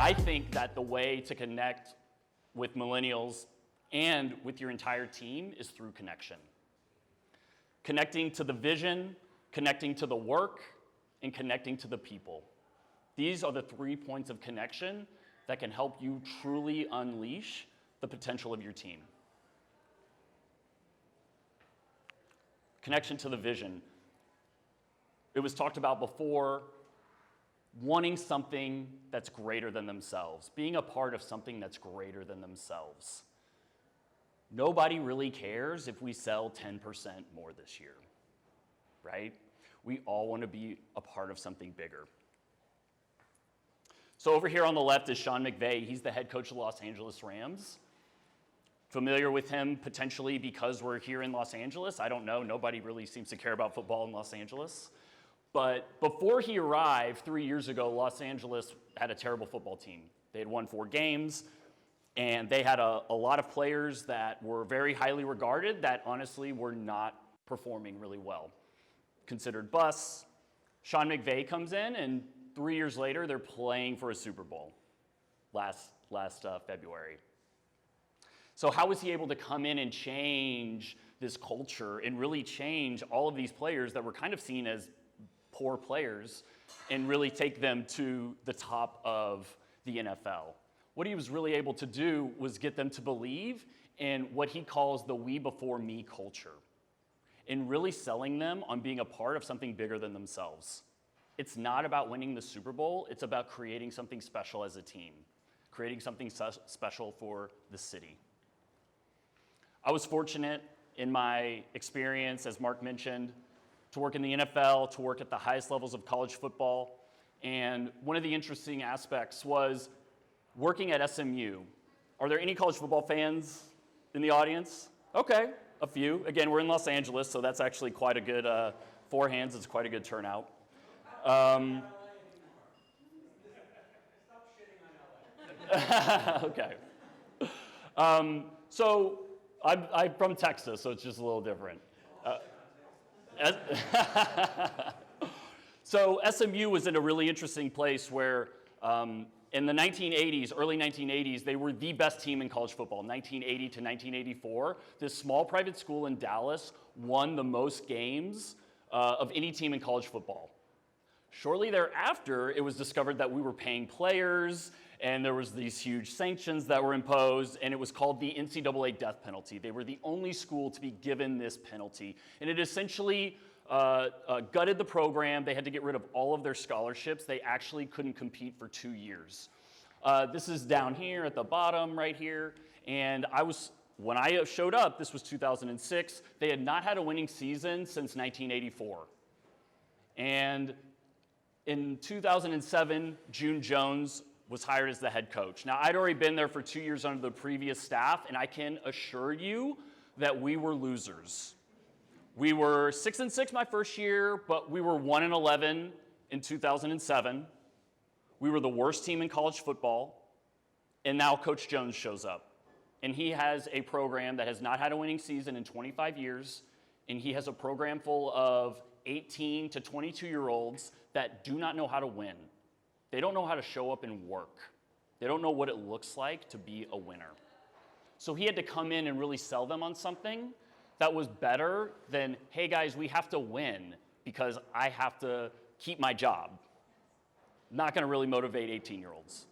I think that the way to connect with millennials and with your entire team is through connection. Connecting to the vision, connecting to the work, and connecting to the people. These are the 3 points of connection that can help you truly unleash the potential of your team. Connection to the vision. It was talked about before, wanting something that's greater than themselves, being a part of something that's greater than themselves. Nobody really cares if we sell 10% more this year, right? We all want to be a part of something bigger. So over here on the left is Sean McVay. He's the head coach of the Los Angeles Rams. Familiar with him potentially because we're here in Los Angeles. I don't know. Nobody really seems to care about football in Los Angeles. But before he arrived 3 years ago, Los Angeles had a terrible football team. They had won 4 games, and they had a lot of players that were very highly regarded that honestly were not performing really well. Considered busts. Sean McVay comes in, and 3 years later, they're playing for a Super Bowl last February. So how was he able to come in and change this culture and really change all of these players that were kind of seen as poor players and really take them to the top of the NFL? What he was really able to do was get them to believe in what he calls the we before me culture and really selling them on being a part of something bigger than themselves. It's not about winning the Super Bowl, it's about creating something special as a team, creating something special for the city. I was fortunate in my experience, as Mark mentioned, to work in the NFL, to work at the highest levels of college football. And one of the interesting aspects was working at SMU. Are there any college football fans in the audience? Okay, a few. Again, we're in Los Angeles, so that's actually quite a good, 4 hands, it's quite a good turnout. Okay. So I'm from Texas, so it's just a little different. So SMU was in a really interesting place where in the 1980s, early 1980s, they were the best team in college football. 1980 to 1984, this small private school in Dallas won the most games of any team in college football. Shortly thereafter, it was discovered that we were paying players, and there was these huge sanctions that were imposed, and it was called the NCAA death penalty. They were the only school to be given this penalty, and it essentially gutted the program. They had to get rid of all of their scholarships. They actually couldn't compete for 2 years. This is down here at the bottom right here, and when I showed up, this was 2006, they had not had a winning season since 1984. And in 2007, June Jones was hired as the head coach. Now, I'd already been there for 2 years under the previous staff, and I can assure you that we were losers. We were 6-6 my first year, but we were 1-11 in 2007. We were the worst team in college football, and now Coach Jones shows up. And he has a program that has not had a winning season in 25 years, and he has a program full of 18 to 22-year-olds that do not know how to win. They don't know how to show up and work. They don't know what it looks like to be a winner. So he had to come in and really sell them on something that was better than, hey guys, we have to win because I have to keep my job. Not gonna really motivate 18-year-olds.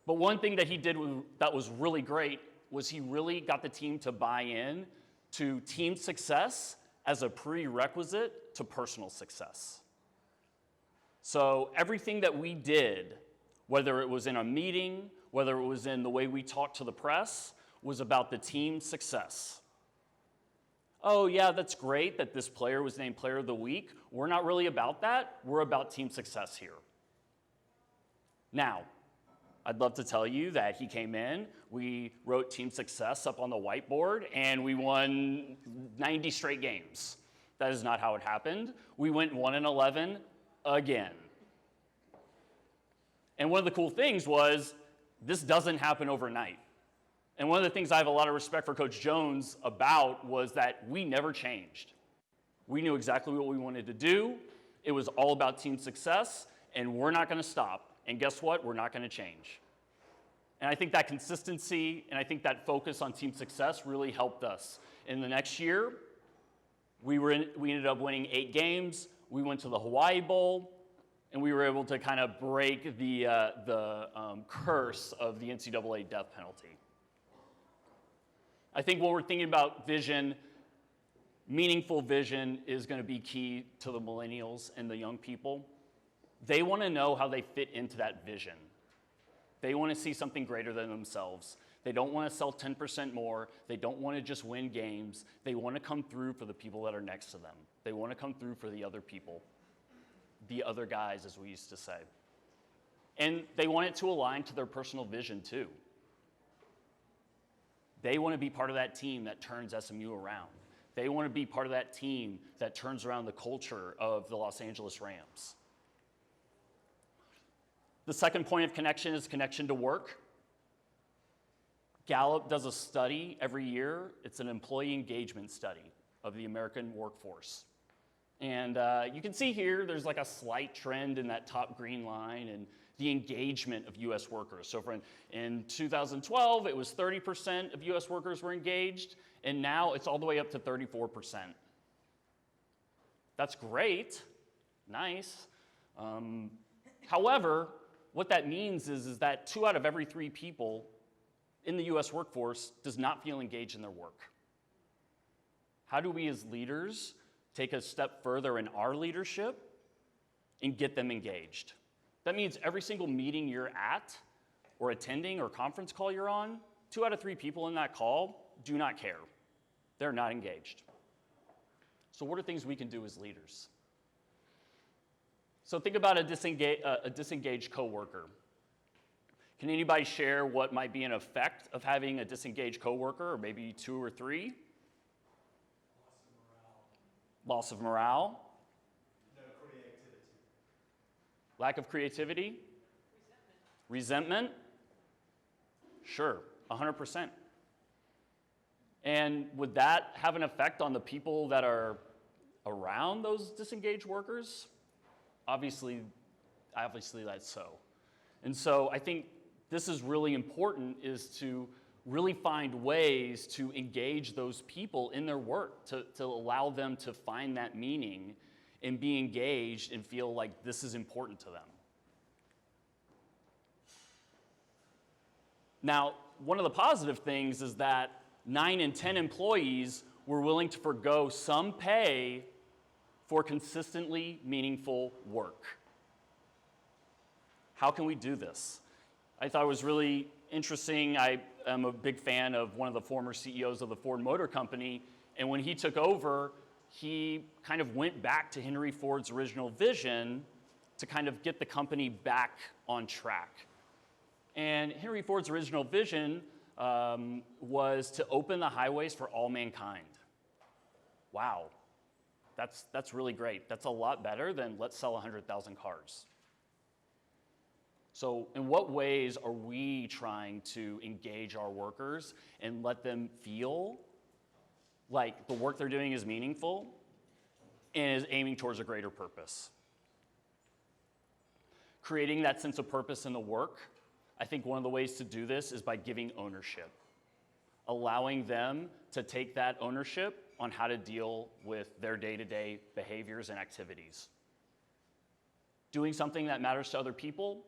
But one thing that he did that was really great was he really got the team to buy in to team success as a prerequisite to personal success. So everything that we did, whether it was in a meeting, whether it was in the way we talked to the press, was about the team success. Oh yeah, that's great that this player was named Player of the Week. We're not really about that. We're about team success here. Now, I'd love to tell you that he came in, we wrote team success up on the whiteboard, and we won 90 straight games. That is not how it happened. We went 1-11 again. And one of the cool things was, this doesn't happen overnight. And one of the things I have a lot of respect for Coach Jones about was that we never changed. We knew exactly what we wanted to do. It was all about team success, and we're not gonna stop. And guess what? We're not gonna change. And I think that consistency and I think that focus on team success really helped us. In the next year, we ended up winning 8 games. We went to the Hawaii Bowl, and we were able to kind of break the curse of the NCAA death penalty. I think when we're thinking about vision, meaningful vision is going to be key to the millennials and the young people. They want to know how they fit into that vision. They want to see something greater than themselves. They don't want to sell 10% more. They don't want to just win games. They want to come through for the people that are next to them. They want to come through for the other people, the other guys, as we used to say. And they want it to align to their personal vision, too. They want to be part of that team that turns SMU around. They want to be part of that team that turns around the culture of the Los Angeles Rams. The second point of connection is connection to work. Gallup does a study every year. It's an employee engagement study of the American workforce. And you can see here, there's like a slight trend in that top green line and the engagement of US workers. So in 2012, it was 30% of US workers were engaged, and now it's all the way up to 34%. That's great, nice. However, what that means is that 2 out of every 3 people in the US workforce does not feel engaged in their work. How do we as leaders take a step further in our leadership and get them engaged? That means every single meeting you're at or attending or conference call you're on, 2 out of 3 people in that call do not care. They're not engaged. So what are things we can do as leaders? So think about a disengaged coworker. Can anybody share what might be an effect of having a disengaged coworker, or maybe 2 or 3? Loss of morale. No creativity. Lack of creativity. Resentment. Sure, 100%. And would that have an effect on the people that are around those disengaged workers? Obviously that's so. And so I think this is really important, is to really find ways to engage those people in their work, to allow them to find that meaning and be engaged and feel like this is important to them. Now, one of the positive things is that 9 in 10 employees were willing to forgo some pay for consistently meaningful work. How can we do this? I thought it was really interesting. I am a big fan of one of the former CEOs of the Ford Motor Company, and when he took over, he kind of went back to Henry Ford's original vision to kind of get the company back on track. And Henry Ford's original vision was to open the highways for all mankind. Wow, that's really great. That's a lot better than let's sell 100,000 cars. So in what ways are we trying to engage our workers and let them feel like the work they're doing is meaningful and is aiming towards a greater purpose? Creating that sense of purpose in the work, I think one of the ways to do this is by giving ownership, allowing them to take that ownership on how to deal with their day-to-day behaviors and activities. Doing something that matters to other people.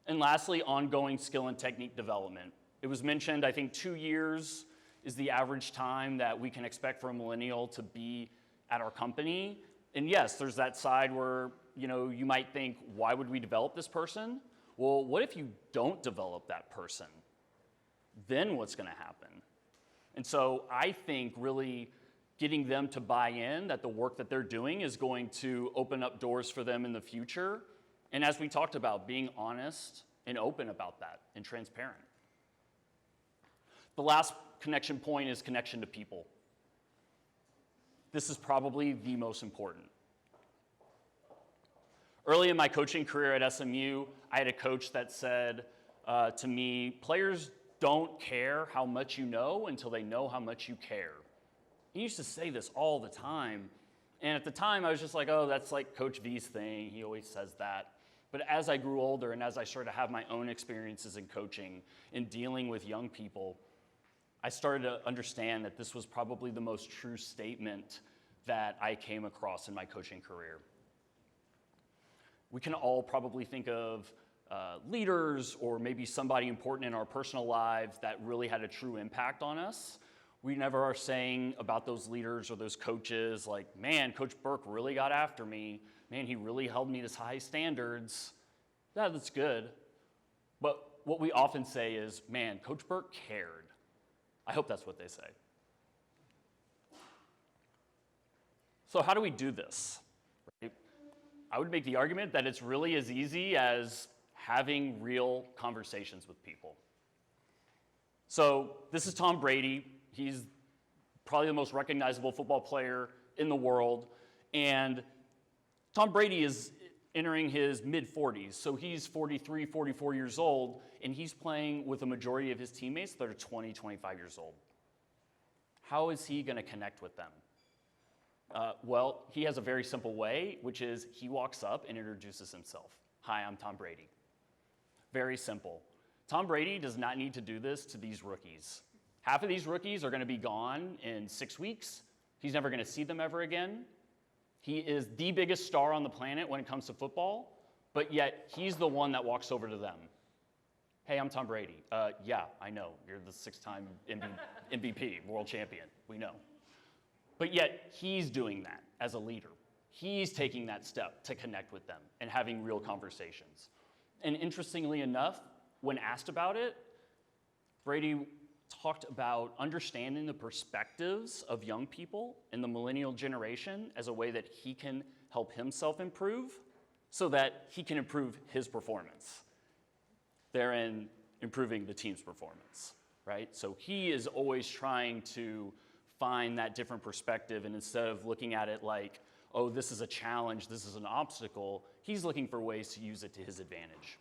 And lastly, ongoing skill and technique development. It was mentioned, I think 2 years is the average time that we can expect for a millennial to be at our company. And yes, there's that side where, you might think, why would we develop this person? Well, what if you don't develop that person? Then what's going to happen? And so I think really getting them to buy in that the work that they're doing is going to open up doors for them in the future. And as we talked about, being honest and open about that and transparent. The last connection point is connection to people. This is probably the most important. Early in my coaching career at SMU, I had a coach that said to me, players don't care how much you know until they know how much you care. He used to say this all the time. And at the time, I was just like, oh, that's like Coach V's thing. He always says that. But as I grew older and as I started to have my own experiences in coaching and dealing with young people, I started to understand that this was probably the most true statement that I came across in my coaching career. We can all probably think of leaders or maybe somebody important in our personal lives that really had a true impact on us. We never are saying about those leaders or those coaches like, man, Coach Burk really got after me. Man, he really held me to high standards. Yeah, that's good. But what we often say is, man, Coach Burk cared. I hope that's what they say. So how do we do this? Right? I would make the argument that it's really as easy as having real conversations with people. So this is Tom Brady. He's probably the most recognizable football player in the world. And Tom Brady is entering his mid-40s. So he's 43, 44 years old, and he's playing with a majority of his teammates that are 20, 25 years old. How is he going to connect with them? Well, he has a very simple way, which is he walks up and introduces himself. Hi, I'm Tom Brady. Very simple. Tom Brady does not need to do this to these rookies. Half of these rookies are going to be gone in 6 weeks. He's never going to see them ever again. He is the biggest star on the planet when it comes to football, but yet he's the one that walks over to them. Hey, I'm Tom Brady. Yeah, I know. You're the 6-time MVP, world champion. We know. But yet he's doing that as a leader. He's taking that step to connect with them and having real conversations. And interestingly enough, when asked about it, Brady talked about understanding the perspectives of young people in the millennial generation as a way that he can help himself improve so that he can improve his performance, therein improving the team's performance, right? So he is always trying to find that different perspective, and instead of looking at it like, oh, this is a challenge, this is an obstacle, he's looking for ways to use it to his advantage.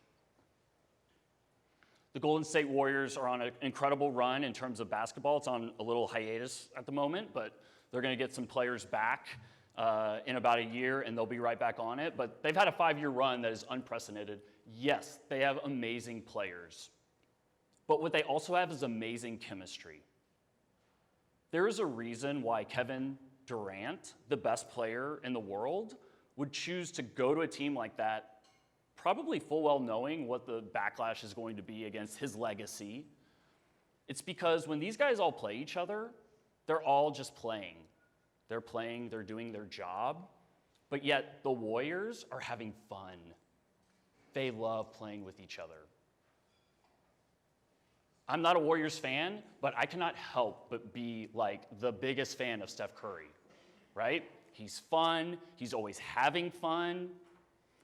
The Golden State Warriors are on an incredible run in terms of basketball. It's on a little hiatus at the moment, but they're going to get some players back in about a year, and they'll be right back on it. But they've had a 5-year run that is unprecedented. Yes, they have amazing players. But what they also have is amazing chemistry. There is a reason why Kevin Durant, the best player in the world, would choose to go to a team like that, probably full well knowing what the backlash is going to be against his legacy. It's because when these guys all play each other, they're all just playing. They're playing, they're doing their job, but yet the Warriors are having fun. They love playing with each other. I'm not a Warriors fan, but I cannot help but be like the biggest fan of Steph Curry, right? He's fun, he's always having fun.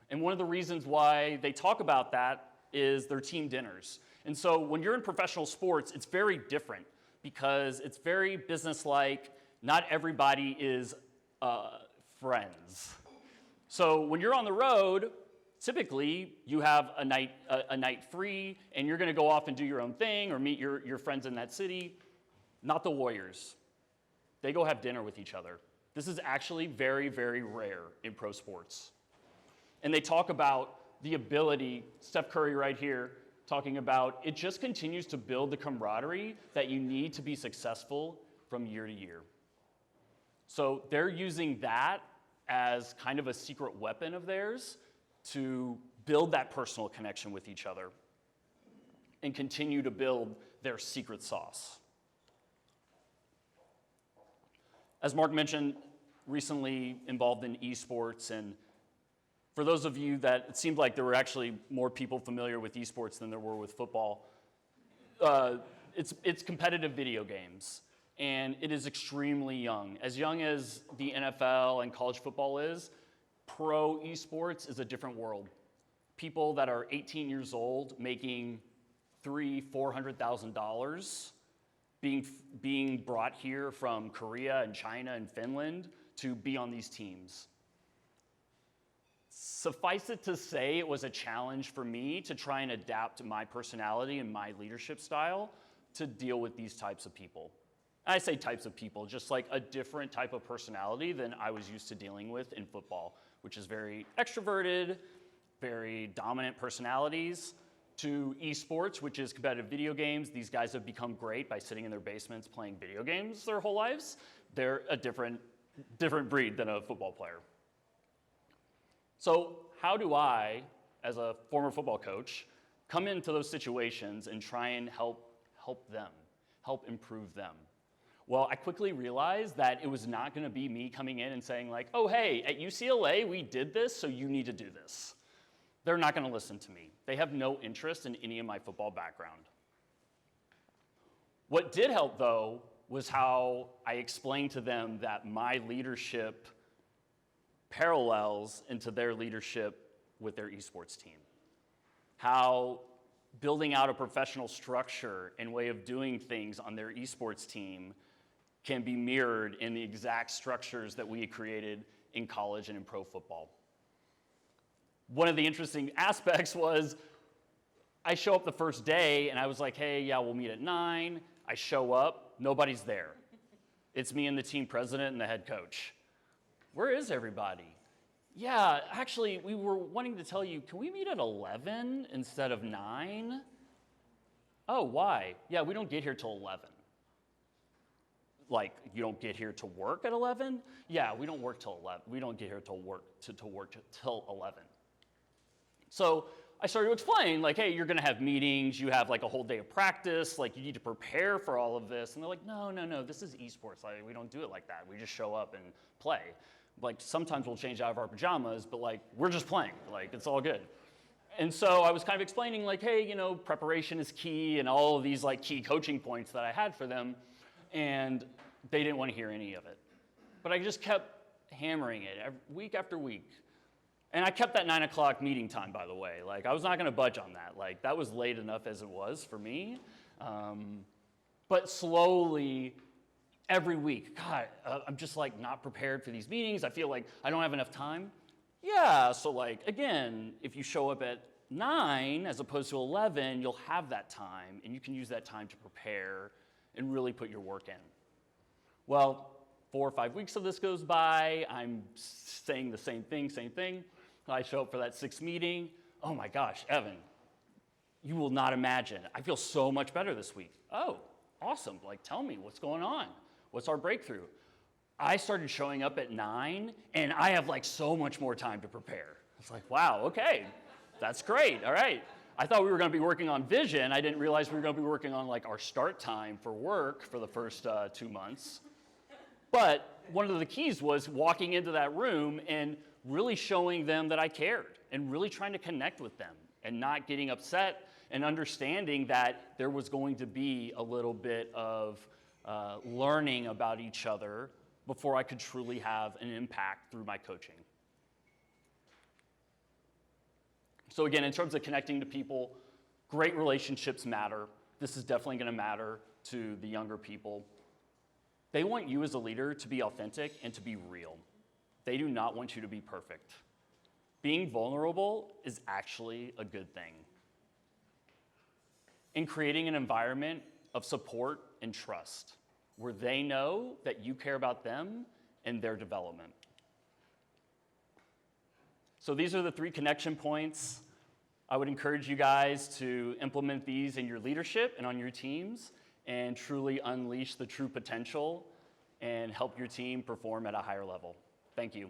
And one of the reasons why they talk about that is their team dinners. And so when you're in professional sports, it's very different because it's very businesslike. Not everybody is friends. So when you're on the road, typically you have a night free and you're going to go off and do your own thing or meet your friends in that city. Not the Warriors. They go have dinner with each other. This is actually very, very rare in pro sports. And they talk about the ability, Steph Curry right here, talking about it just continues to build the camaraderie that you need to be successful from year to year. So they're using that as kind of a secret weapon of theirs to build that personal connection with each other and continue to build their secret sauce. As Mark mentioned, recently involved in esports, and for those of you that it seemed like there were actually more people familiar with esports than there were with football, it's competitive video games, and it is extremely young. As young as the NFL and college football is, pro esports is a different world. People that are 18 years old making $300,000-$400,000 being brought here from Korea and China and Finland to be on these teams. Suffice it to say, it was a challenge for me to try and adapt my personality and my leadership style to deal with these types of people. I say types of people, just like a different type of personality than I was used to dealing with in football, which is very extroverted, very dominant personalities, to esports, which is competitive video games. These guys have become great by sitting in their basements playing video games their whole lives. They're a different breed than a football player. So how do I, as a former football coach, come into those situations and try and help them, help improve them? Well, I quickly realized that it was not going to be me coming in and saying like, oh, hey, at UCLA, we did this, so you need to do this. They're not going to listen to me. They have no interest in any of my football background. What did help, though, was how I explained to them that my leadership parallels into their leadership with their esports team. How building out a professional structure and way of doing things on their esports team can be mirrored in the exact structures that we had created in college and in pro football. One of the interesting aspects was I show up the first day and I was like, hey, yeah, we'll meet at 9. I show up, nobody's there. It's me and the team president and the head coach. Where is everybody? Yeah, actually, we were wanting to tell you, can we meet at 11 instead of 9? Oh, why? Yeah, we don't get here till 11. Like, you don't get here to work at 11? Yeah, we don't work till 11. We don't get here till work till 11. So I started to explain, like, hey, you're gonna have meetings, you have like a whole day of practice, like you need to prepare for all of this. And they're like, no, this is esports. Like, we don't do it like that. We just show up and play. Like, sometimes we'll change out of our pajamas, but like, we're just playing. Like, it's all good. And so I was kind of explaining like, hey, preparation is key and all of these like key coaching points that I had for them. And they didn't want to hear any of it. But I just kept hammering it week after week. And I kept that 9 o'clock meeting time, by the way. Like, I was not going to budge on that. Like, that was late enough as it was for me. But slowly, every week, God, I'm just like not prepared for these meetings. I feel like I don't have enough time. Yeah, so like, again, if you show up at 9 as opposed to 11, you'll have that time, and you can use that time to prepare and really put your work in. Well, 4 or 5 weeks of this goes by. I'm saying the same thing. I show up for that 6th meeting. Oh my gosh, Evan, you will not imagine. I feel so much better this week. Oh, awesome. Like, tell me what's going on. What's our breakthrough? I started showing up at 9, and I have like so much more time to prepare. It's like, wow, okay, that's great. All right. I thought we were going to be working on vision. I didn't realize we were going to be working on like our start time for work for the first 2 months. But one of the keys was walking into that room and really showing them that I cared and really trying to connect with them and not getting upset and understanding that there was going to be a little bit of learning about each other before I could truly have an impact through my coaching. So again, in terms of connecting to people, great relationships matter. This is definitely going to matter to the younger people. They want you as a leader to be authentic and to be real. They do not want you to be perfect. Being vulnerable is actually a good thing. In creating an environment of support and trust, where they know that you care about them and their development. So these are the 3 connection points. I would encourage you guys to implement these in your leadership and on your teams and truly unleash the true potential and help your team perform at a higher level. Thank you.